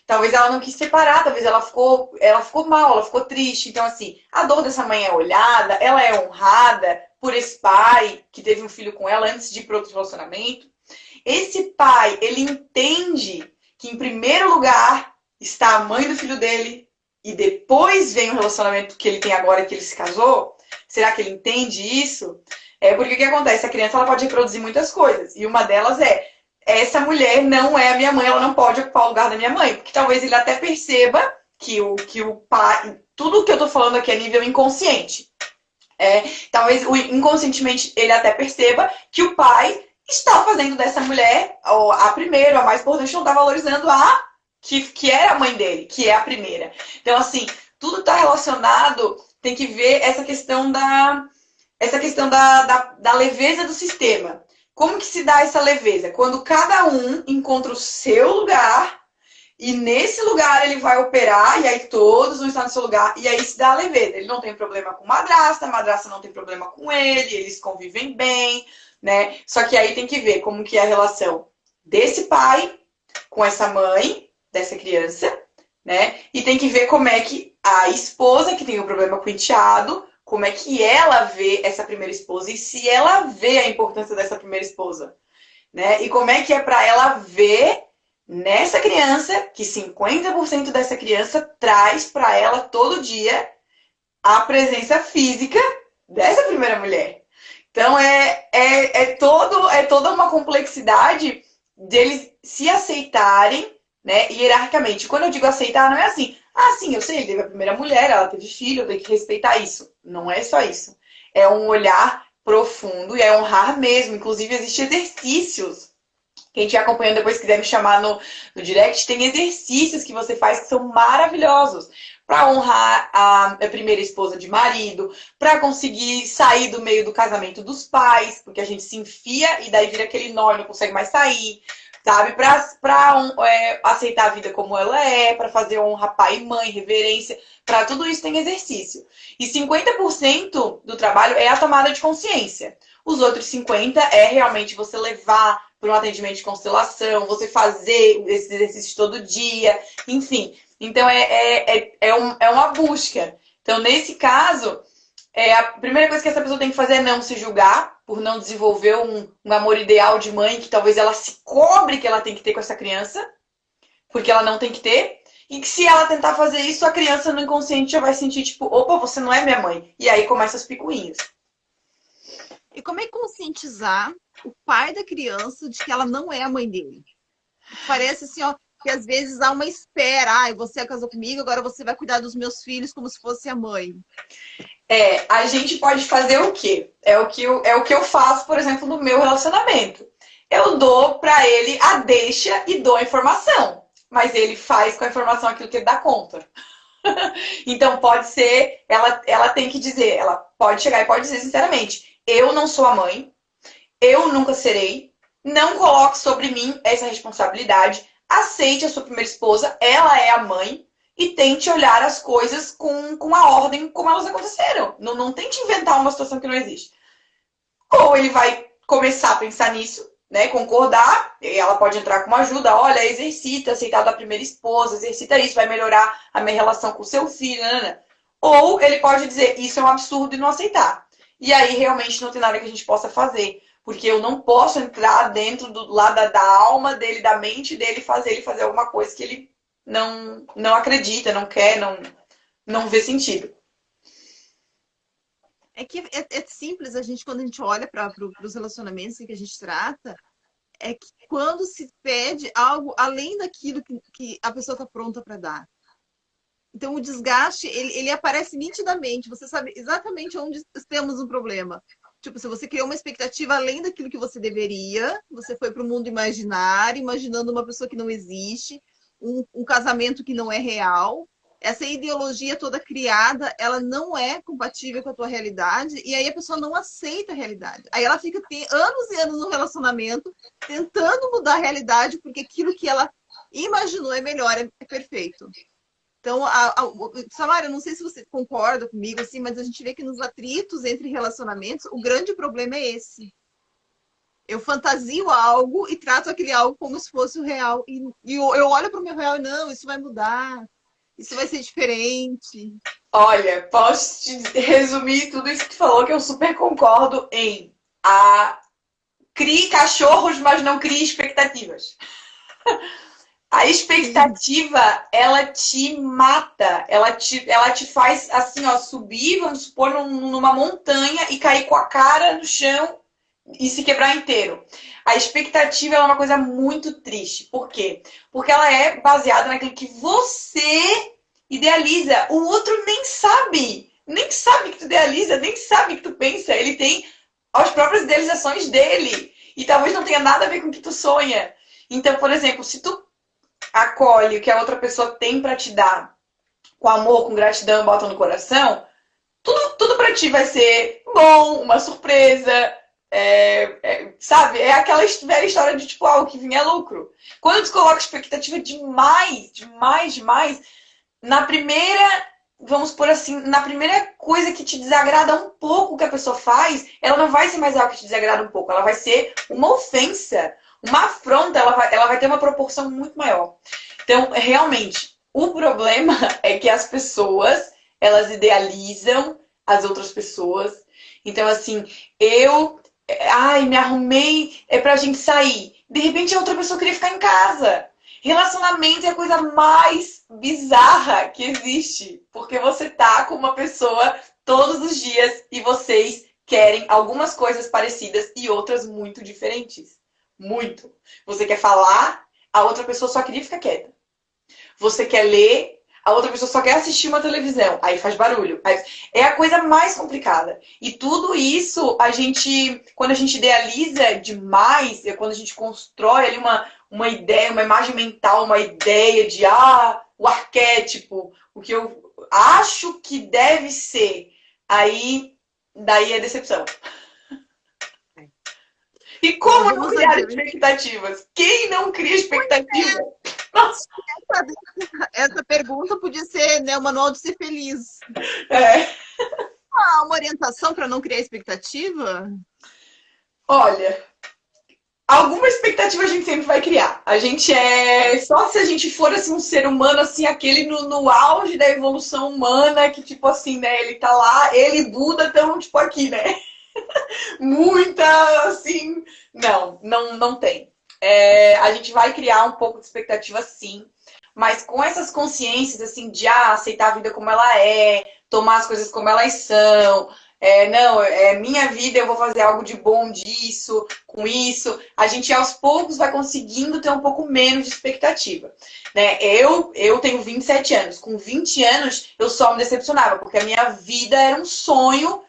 Talvez ela não quis separar, talvez ela ficou mal, ela ficou triste. Então, assim, a dor dessa mãe é olhada, ela é honrada por esse pai que teve um filho com ela antes de ir para outro relacionamento. Esse pai, ele entende que em primeiro lugar está a mãe do filho dele e depois vem o relacionamento que ele tem agora que ele se casou. Será que ele entende isso? Porque o que acontece? A criança ela pode reproduzir muitas coisas e uma delas essa mulher não é a minha mãe, ela não pode ocupar o lugar da minha mãe. Porque talvez ele até perceba que o pai... Tudo que eu tô falando aqui é nível inconsciente. Talvez inconscientemente ele até perceba que o pai está fazendo dessa mulher a primeira, a mais importante, não está valorizando a que era a mãe dele, que é a primeira. Então, assim, tudo está relacionado, tem que ver essa questão da leveza do sistema. Como que se dá essa leveza? Quando cada um encontra o seu lugar e nesse lugar ele vai operar e aí todos vão estar no seu lugar e aí se dá a leveza. Ele não tem problema com a madrasta não tem problema com ele, eles convivem bem, né? Só que aí tem que ver como que é a relação desse pai com essa mãe, dessa criança, né? E tem que ver como é que a esposa que tem o problema com o enteado, como é que ela vê essa primeira esposa e se ela vê a importância dessa primeira esposa, né? E como é que é para ela ver nessa criança que 50% dessa criança traz para ela todo dia a presença física dessa primeira mulher. Então é toda uma complexidade deles se aceitarem, né, hierarquicamente. Quando eu digo aceitar, não é assim, ah, sim, eu sei, ele teve a primeira mulher, ela teve filho, eu tenho que respeitar isso. Não é só isso. É um olhar profundo e é honrar mesmo. Inclusive, existem exercícios. Quem te acompanha depois quiser me chamar no direct, tem exercícios que você faz que são maravilhosos para honrar a primeira esposa de marido, para conseguir sair do meio do casamento dos pais, porque a gente se enfia e daí vira aquele nó e não consegue mais sair, sabe? Para aceitar a vida como ela é, para fazer honra pai e mãe, reverência, para tudo isso tem exercício. E 50% do trabalho é a tomada de consciência. Os outros 50% é realmente você levar para um atendimento de constelação, você fazer esses exercícios todo dia, enfim. Então, é uma busca. Então, nesse caso, a primeira coisa que essa pessoa tem que fazer é não se julgar por não desenvolver um amor ideal de mãe que talvez ela se cobre que ela tem que ter com essa criança, porque ela não tem que ter. E que se ela tentar fazer isso, a criança no inconsciente já vai sentir tipo, opa, você não é minha mãe. E aí começa as picuinhas. E como é conscientizar o pai da criança de que ela não é a mãe dele? Parece assim, ó, que às vezes há uma espera. Ah, você casou comigo, agora você vai cuidar dos meus filhos como se fosse a mãe. A gente pode fazer o quê? É o que eu faço, por exemplo, no meu relacionamento. Eu dou pra ele a deixa e dou a informação. Mas ele faz com a informação aquilo que ele dá conta. Então pode ser, ela tem que dizer, ela pode chegar e pode dizer sinceramente, eu não sou a mãe, eu nunca serei, não coloque sobre mim essa responsabilidade, aceite a sua primeira esposa, ela é a mãe, e tente olhar as coisas com a ordem como elas aconteceram. Não tente inventar uma situação que não existe. Ou ele vai começar a pensar nisso, né, concordar, e ela pode entrar com uma ajuda, olha, exercita, aceitar da primeira esposa, exercita isso, vai melhorar a minha relação com o seu filho, né? Ou ele pode dizer, isso é um absurdo e não aceitar. E aí realmente não tem nada que a gente possa fazer, porque eu não posso entrar dentro do lado da alma dele, da mente dele, fazer ele fazer alguma coisa que ele não acredita, não quer, não vê sentido. É que é simples, quando a gente olha para os relacionamentos que a gente trata, é que quando se pede algo além daquilo que a pessoa está pronta para dar. Então, o desgaste, ele aparece nitidamente. Você sabe exatamente onde temos um problema. Tipo, se você criou uma expectativa além daquilo que você deveria, você foi para o mundo imaginário, imaginando uma pessoa que não existe, um casamento que não é real. Essa ideologia toda criada, ela não é compatível com a tua realidade, e aí a pessoa não aceita a realidade. Aí ela fica anos e anos no relacionamento, tentando mudar a realidade, porque aquilo que ela imaginou é melhor, é perfeito. Então, Samara, eu não sei se você concorda comigo, assim, mas a gente vê que nos atritos entre relacionamentos, o grande problema é esse. Eu fantasio algo e trato aquele algo como se fosse o real. E eu olho para o meu real e não, isso vai mudar. Isso vai ser diferente. Olha, posso te resumir tudo isso que tu falou, que eu super concordo em crie cachorros, mas não crie expectativas. A expectativa, ela te mata, ela te faz assim, ó, subir, vamos supor, numa montanha e cair com a cara no chão e se quebrar inteiro. A expectativa é uma coisa muito triste. Por quê? Porque ela é baseada naquilo que você idealiza. O outro nem sabe que tu idealiza, nem sabe que tu pensa. Ele tem as próprias idealizações dele. E talvez não tenha nada a ver com o que tu sonha. Então, por exemplo, se tu acolhe o que a outra pessoa tem pra te dar com amor, com gratidão, bota no coração, tudo pra ti vai ser bom, uma surpresa. Sabe? É aquela velha história de tipo, o que vinha é lucro. Quando tu coloca expectativa demais, na primeira, vamos por assim, na primeira coisa que te desagrada um pouco que a pessoa faz, ela não vai ser mais algo que te desagrada um pouco, ela vai ser uma ofensa, uma afronta, ela vai ter uma proporção muito maior. Então, realmente, O problema é que as pessoas, elas idealizam as outras pessoas. Então, assim, ai, me arrumei, é pra gente sair. De repente, a outra pessoa queria ficar em casa. Relacionamento é a coisa mais bizarra que existe. Porque você tá com uma pessoa todos os dias e vocês querem algumas coisas parecidas e outras muito diferentes. Muito. Você quer falar, a outra pessoa só queria ficar quieta. Você quer ler, a outra pessoa só quer assistir uma televisão, aí faz barulho. É a coisa mais complicada. E tudo isso, quando a gente idealiza demais, é quando a gente constrói ali uma ideia, uma imagem mental, uma ideia de, o arquétipo, o que eu acho que deve ser. Daí é decepção. E como não criar expectativas? Quem não cria expectativa? Nossa. Essa pergunta podia ser, né, o manual de ser feliz. É. Uma orientação para não criar expectativa? Olha, alguma expectativa a gente sempre vai criar. A gente só se a gente for assim, um ser humano, assim, aquele no auge da evolução humana, que tipo assim, né, ele tá lá, ele e Buda estão, tipo, aqui, né? Muita, assim... Não tem. A gente vai criar um pouco de expectativa, sim. Mas com essas consciências, assim, de aceitar a vida como ela é, tomar as coisas como elas são. Minha vida, eu vou fazer algo de bom disso, com isso. A gente, aos poucos, vai conseguindo ter um pouco menos de expectativa. Né? Eu tenho 27 anos. Com 20 anos, eu só me decepcionava, porque a minha vida era um sonho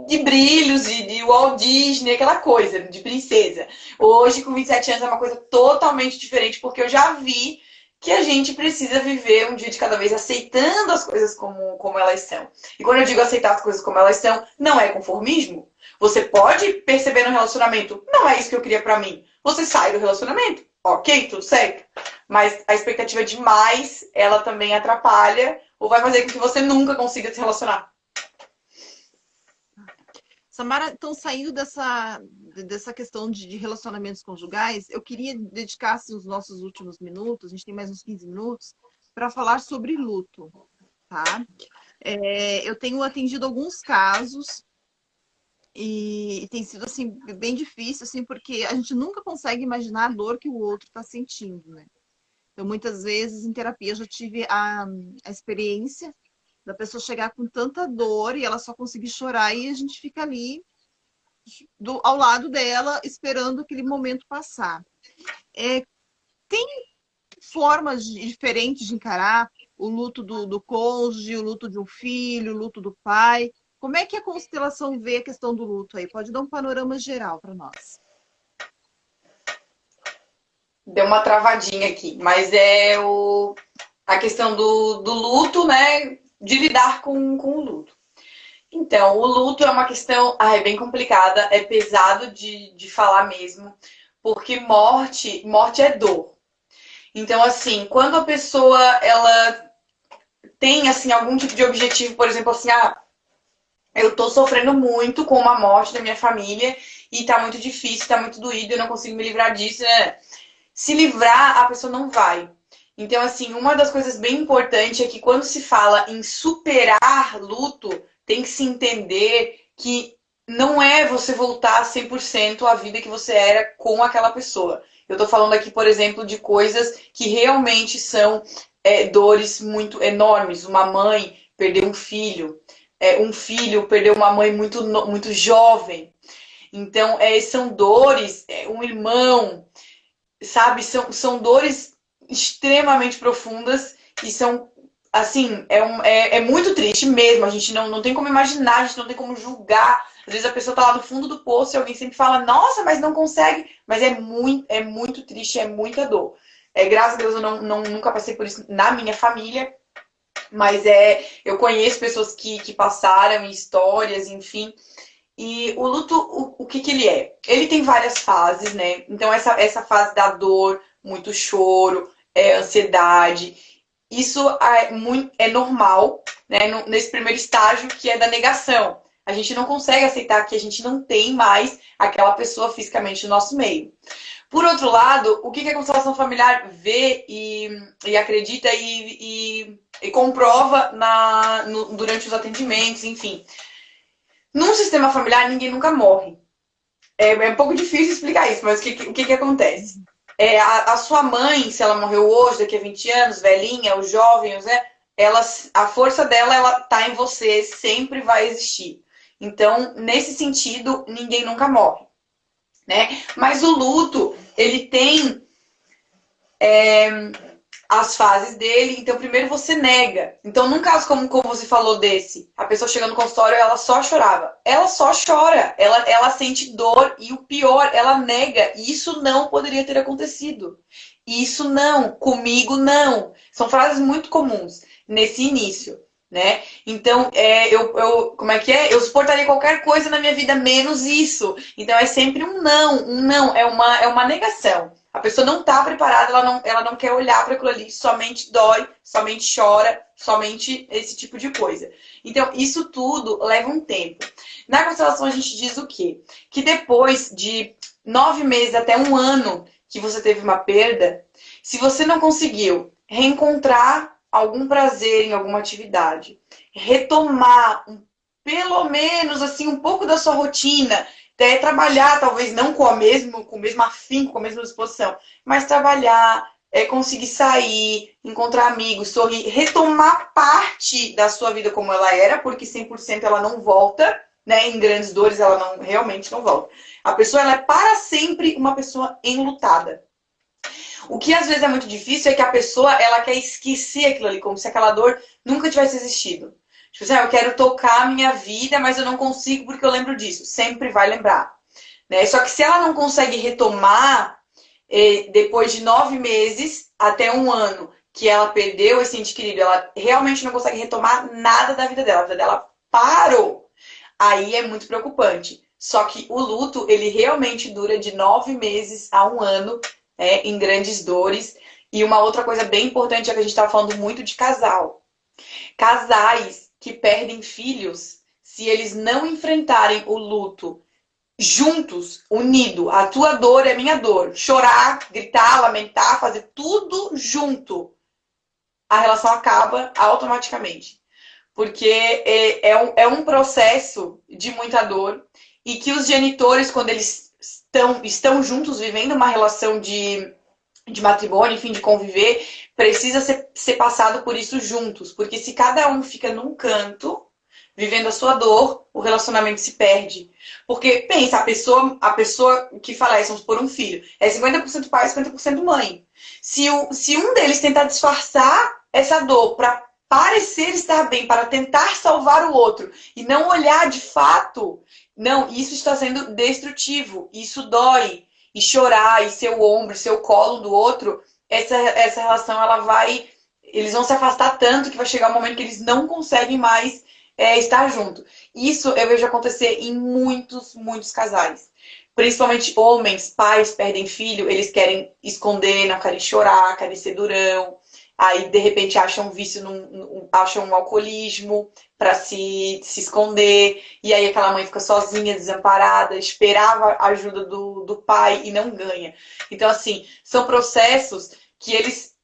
de brilhos, de Walt Disney, aquela coisa, de princesa. Hoje, com 27 anos, é uma coisa totalmente diferente, porque eu já vi que a gente precisa viver um dia de cada vez aceitando as coisas como elas são. E quando eu digo aceitar as coisas como elas são, não é conformismo. Você pode perceber no relacionamento, não é isso que eu queria pra mim. Você sai do relacionamento, ok, tudo certo. Mas a expectativa demais, ela também atrapalha ou vai fazer com que você nunca consiga se relacionar. Samara, então, saindo dessa questão de relacionamentos conjugais, eu queria dedicar assim, os nossos últimos minutos, a gente tem mais uns 15 minutos, para falar sobre luto, tá? Eu tenho atendido alguns casos e tem sido assim, bem difícil, assim, porque a gente nunca consegue imaginar a dor que o outro está sentindo, né? Então, muitas vezes, em terapia, eu já tive a experiência da pessoa chegar com tanta dor e ela só conseguir chorar e a gente fica ali ao lado dela esperando aquele momento passar. Tem formas diferentes de encarar o luto do cônjuge, o luto de um filho, o luto do pai. Como é que a constelação vê a questão do luto aí? Pode dar um panorama geral para nós. Deu uma travadinha aqui, mas a questão do luto, né? De lidar com o luto. Então, o luto é uma questão bem complicada, é pesado de falar mesmo, porque morte é dor. Então, assim, quando a pessoa ela tem assim, algum tipo de objetivo, por exemplo, assim, eu tô sofrendo muito com uma morte da minha família e tá muito difícil, tá muito doído, eu não consigo me livrar disso, né? Se livrar, a pessoa não vai. Então, assim, uma das coisas bem importantes é que quando se fala em superar luto, tem que se entender que não é você voltar 100% à vida que você era com aquela pessoa. Eu tô falando aqui, por exemplo, de coisas que realmente são dores muito enormes. Uma mãe perdeu um filho perdeu uma mãe muito jovem. Então, são dores, um irmão, sabe? São dores extremamente profundas e são, assim, é muito triste mesmo. A gente não tem como imaginar, a gente não tem como julgar. Às vezes a pessoa tá lá no fundo do poço e alguém sempre fala, nossa, mas não consegue. Mas é muito triste, é muita dor. Graças a Deus eu nunca passei por isso na minha família, mas eu conheço pessoas que passaram, histórias, enfim. E o luto, o que ele é? Ele tem várias fases, né? Então essa fase da dor, muito choro, ansiedade, isso é normal, né? Nesse primeiro estágio que é da negação. A gente não consegue aceitar que a gente não tem mais aquela pessoa fisicamente no nosso meio. Por outro lado, o que a constelação familiar vê e acredita e comprova durante os atendimentos, enfim. Num sistema familiar, ninguém nunca morre. É um pouco difícil explicar isso, mas o que acontece? A sua mãe, se ela morreu hoje, daqui a 20 anos, velhinha, os jovens, né? A força dela, ela tá em você, sempre vai existir. Então, nesse sentido, ninguém nunca morre, né? Mas o luto, ele tem as fases dele, então primeiro você nega. Então, num caso como você falou desse, a pessoa chega no consultório, ela só chorava. Ela só chora, ela sente dor e o pior, ela nega. E isso não poderia ter acontecido. Isso não, comigo não. São frases muito comuns nesse início, né? Então, como é que é? Eu suportaria qualquer coisa na minha vida, menos isso. Então, é sempre um não, é uma negação. A pessoa não está preparada, ela não quer olhar para aquilo ali, somente dói, somente chora, somente esse tipo de coisa. Então, isso tudo leva um tempo. Na constelação, a gente diz o quê? Que depois de 9 meses até 1 ano que você teve uma perda, se você não conseguiu reencontrar algum prazer em alguma atividade, retomar pelo menos assim um pouco da sua rotina, até trabalhar, talvez não com o mesmo afinco, com a mesma disposição, mas trabalhar, conseguir sair, encontrar amigos, sorrir, retomar parte da sua vida como ela era, porque 100% ela não volta, né? Em grandes dores ela realmente não volta. A pessoa ela é para sempre uma pessoa enlutada. O que às vezes é muito difícil é que a pessoa ela quer esquecer aquilo ali, como se aquela dor nunca tivesse existido. Tipo assim, eu quero tocar a minha vida, mas eu não consigo porque eu lembro disso. Sempre vai lembrar, né? Só que se ela não consegue retomar, depois de 9 meses até 1 ano que ela perdeu esse ente querido, ela realmente não consegue retomar nada da vida dela. A vida dela parou. Aí é muito preocupante. Só que o luto, ele realmente dura de 9 meses a 1 ano, em grandes dores. E uma outra coisa bem importante é que a gente estava falando muito de casal. Casais que perdem filhos, se eles não enfrentarem o luto juntos, unido, a tua dor é a minha dor, chorar, gritar, lamentar, fazer tudo junto, a relação acaba automaticamente. Porque é um processo de muita dor e que os genitores, quando eles estão juntos, vivendo uma relação de matrimônio, enfim, de conviver, precisa ser passado por isso juntos. Porque se cada um fica num canto, vivendo a sua dor, o relacionamento se perde. Porque, pensa, a pessoa que falece, vamos por um filho, é 50% pai, 50% mãe. Se um deles tentar disfarçar essa dor para parecer estar bem, para tentar salvar o outro, e não olhar de fato, não, isso está sendo destrutivo, isso dói. E chorar, e ser o ombro, ser o colo do outro, essa relação, eles vão se afastar tanto que vai chegar um momento que eles não conseguem mais estar junto. Isso eu vejo acontecer em muitos, muitos casais. Principalmente homens, pais perdem filho, eles querem esconder, não querem chorar, querem ser durão. Aí, de repente, acham um vício, acham um alcoolismo para se esconder. E aí aquela mãe fica sozinha, desamparada, esperava a ajuda do pai e não ganha. Então, assim, são processos que eles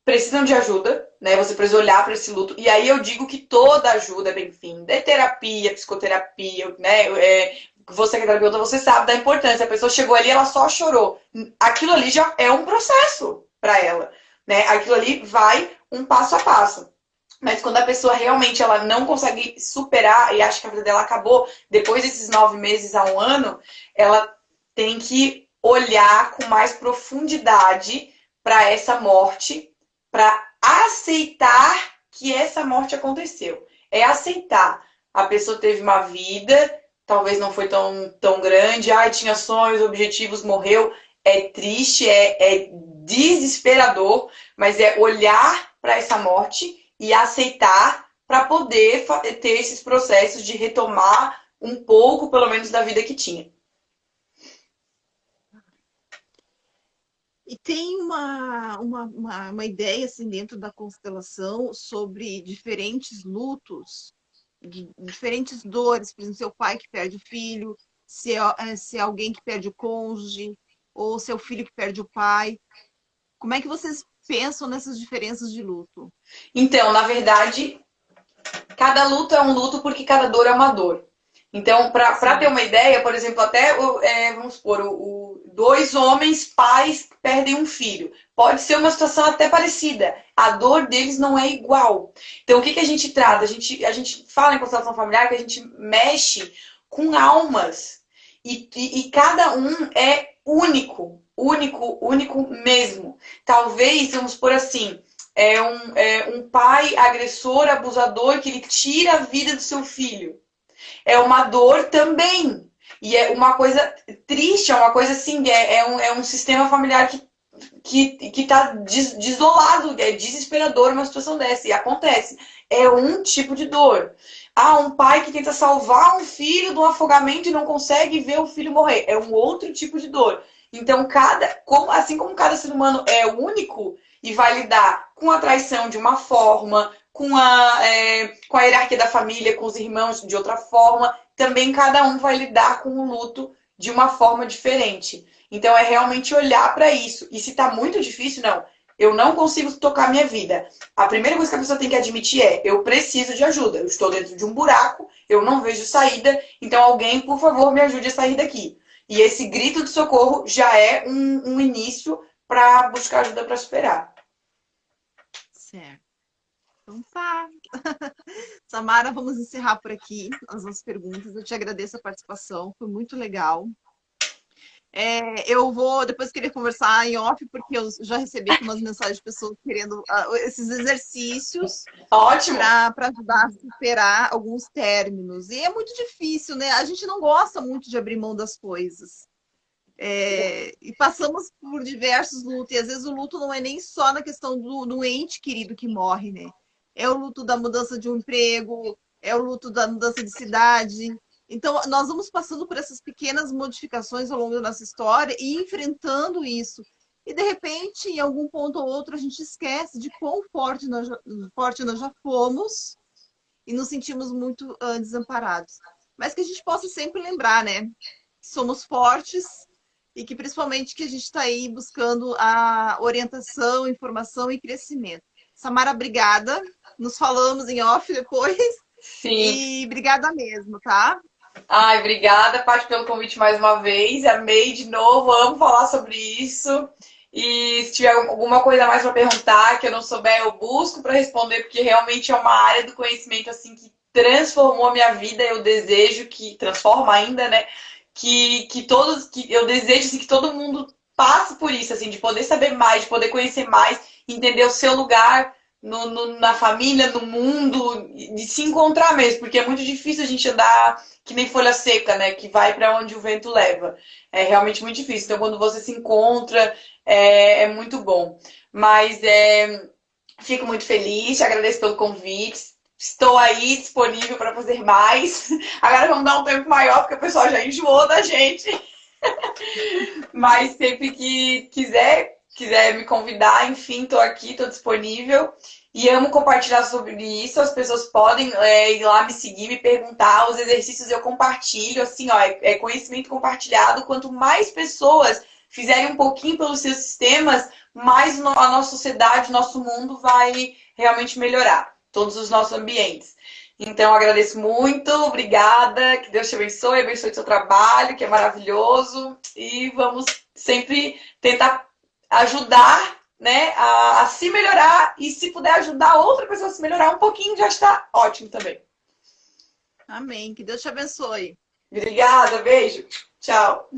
precisam de ajuda, né? Você precisa olhar para esse luto. E aí eu digo que toda ajuda é bem-vinda. É terapia, psicoterapia, né? Você que é terapeuta, você sabe da importância. A pessoa chegou ali, ela só chorou. Aquilo ali já é um processo para ela, né? Aquilo ali vai um passo a passo. Mas quando a pessoa realmente ela não consegue superar e acha que a vida dela acabou, depois desses 9 meses a 1 ano, ela tem que olhar com mais profundidade para essa morte, para aceitar que essa morte aconteceu. É aceitar. A pessoa teve uma vida, talvez não foi tão grande, tinha sonhos, objetivos, morreu. É triste, é desesperador, mas é olhar para essa morte e aceitar para poder ter esses processos de retomar um pouco, pelo menos, da vida que tinha. E tem uma ideia assim, dentro da constelação sobre diferentes lutos, diferentes dores, por exemplo, seu pai que perde o filho, se é alguém que perde o cônjuge. ou seu filho que perde o pai. Como é que vocês pensam nessas diferenças de luto? Então, na verdade, cada luto é um luto porque cada dor é uma dor. Então, para ter uma ideia, por exemplo, até, vamos supor, dois homens pais perdem um filho. Pode ser uma situação até parecida. A dor deles não é igual. Então, o que a gente trata? A gente fala em constelação familiar que a gente mexe com almas. E cada um é único. Único mesmo. Talvez, vamos supor assim, um pai agressor, abusador, que ele tira a vida do seu filho. É uma dor também. E é uma coisa triste, é uma coisa assim, é um sistema familiar que tá desolado, é desesperador uma situação dessa. E acontece. É um tipo de dor. Um pai que tenta salvar um filho de um afogamento e não consegue ver o filho morrer. É um outro tipo de dor. Então, assim como cada ser humano é único e vai lidar com a traição de uma forma, com a hierarquia da família, com os irmãos de outra forma, também cada um vai lidar com o luto de uma forma diferente. Então é realmente olhar para isso. E se tá muito difícil, eu não consigo tocar minha vida. A primeira coisa que a pessoa tem que admitir eu preciso de ajuda. Eu estou dentro de um buraco, eu não vejo saída, então alguém, por favor, me ajude a sair daqui. E esse grito de socorro já é um início para buscar ajuda para superar. Certo. Então tá. Samara, vamos encerrar por aqui as nossas perguntas. Eu te agradeço a participação, foi muito legal. Eu vou depois querer conversar em off, porque eu já recebi aqui umas mensagens de pessoas querendo esses exercícios. Ótimo! Para ajudar a superar alguns términos. E é muito difícil, né? A gente não gosta muito de abrir mão das coisas. E passamos por diversos lutos. E às vezes o luto não é nem só na questão do ente querido que morre, né? É o luto da mudança de um emprego, é o luto da mudança de cidade. Então, nós vamos passando por essas pequenas modificações ao longo da nossa história e enfrentando isso. E, de repente, em algum ponto ou outro, a gente esquece de quão forte nós já fomos e nos sentimos muito desamparados. Mas que a gente possa sempre lembrar, né? Que somos fortes e que, principalmente, que a gente está aí buscando a orientação, informação e crescimento. Samara, obrigada. Nos falamos em off depois. Sim. E obrigada mesmo, tá? Obrigada, Paty, pelo convite mais uma vez. Amei de novo, amo falar sobre isso. E se tiver alguma coisa mais para perguntar que eu não souber, eu busco para responder, porque realmente é uma área do conhecimento assim que transformou a minha vida. Eu desejo que transforma ainda, né? Que eu desejo assim, que todo mundo passe por isso, assim, de poder saber mais, de poder conhecer mais, entender o seu lugar na família, no mundo, de se encontrar mesmo, porque é muito difícil a gente andar que nem folha seca, né? Que vai para onde o vento leva. É realmente muito difícil. Então, quando você se encontra, é muito bom. Mas fico muito feliz, te agradeço pelo convite. Estou aí disponível para fazer mais. Agora vamos dar um tempo maior, porque o pessoal já enjoou da gente. Mas sempre que quiser me convidar, enfim, estou aqui, estou disponível. E amo compartilhar sobre isso. As pessoas podem ir lá me seguir, me perguntar. Os exercícios eu compartilho. Assim, ó, é conhecimento compartilhado. Quanto mais pessoas fizerem um pouquinho pelos seus sistemas, mais a nossa sociedade, nosso mundo vai realmente melhorar. Todos os nossos ambientes. Então, agradeço muito. Obrigada. Que Deus te abençoe o seu trabalho, que é maravilhoso. E vamos sempre tentar ajudar, né, a se melhorar, e se puder ajudar outra pessoa a se melhorar um pouquinho, já está ótimo também. Amém. Que Deus te abençoe. Obrigada, beijo. Tchau.